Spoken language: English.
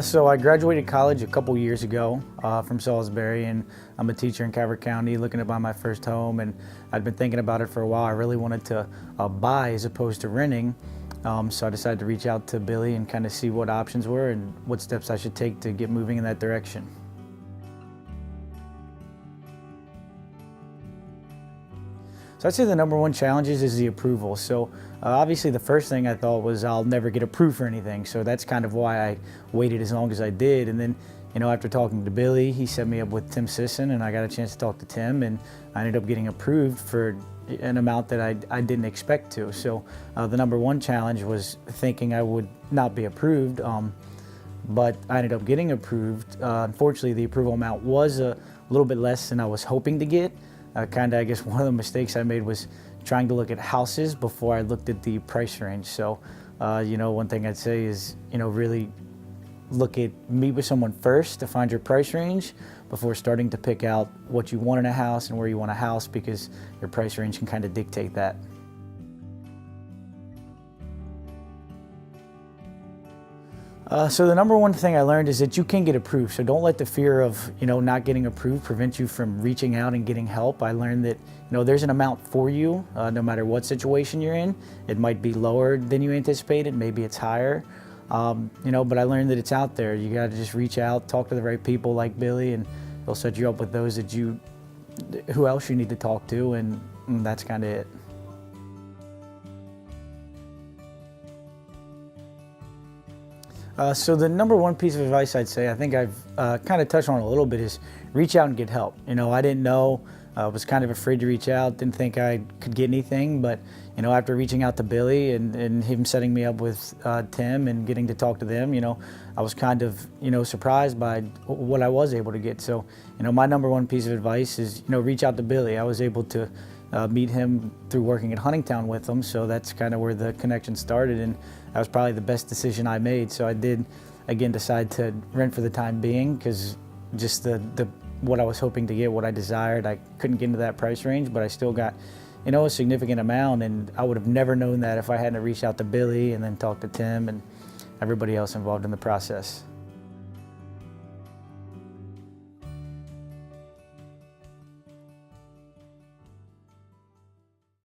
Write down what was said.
So I graduated college a couple years ago from Salisbury, and I'm a teacher in Calvert County looking to buy my first home, and I'd been thinking about it for a while. I really wanted to buy as opposed to renting, so I decided to reach out to Billy and kind of see what options were and what steps I should take to get moving in that direction. So I'd say the number one challenge is the approval. So obviously the first thing I thought was I'll never get approved for anything. So that's kind of why I waited as long as I did. And then, after talking to Billy, he set me up with Tim Sisson, and I got a chance to talk to Tim, and I ended up getting approved for an amount that I didn't expect to. So the number one challenge was thinking I would not be approved, but I ended up getting approved. Unfortunately, the approval amount was a little bit less than I was hoping to get. I guess one of the mistakes I made was trying to look at houses before I looked at the price range. So, one thing I'd say is, really meet with someone first to find your price range before starting to pick out what you want in a house and where you want a house, because your price range can kind of dictate that. So the number one thing I learned is that you can get approved. So don't let the fear of, not getting approved prevent you from reaching out and getting help. I learned that, there's an amount for you, no matter what situation you're in. It might be lower than you anticipated, maybe it's higher, but I learned that it's out there. You got to just reach out, talk to the right people like Billy, and they'll set you up with those who else you need to talk to, and that's kind of it. So the number one piece of advice I'd say, I think I've kind of touched on it a little bit, is reach out and get help. I didn't know, I was kind of afraid to reach out, didn't think I could get anything, but after reaching out to Billy and him setting me up with Tim and getting to talk to them, I was kind of, surprised by what I was able to get. So, my number one piece of advice is, reach out to Billy. I was able to meet him through working at Huntingtown with him, so that's kind of where the connection started, and that was probably the best decision I made. So I did, again, decide to rent for the time being, because just what I was hoping to get, what I desired, I couldn't get into that price range, but I still got, a significant amount, and I would have never known that if I hadn't reached out to Billy and then talked to Tim and everybody else involved in the process.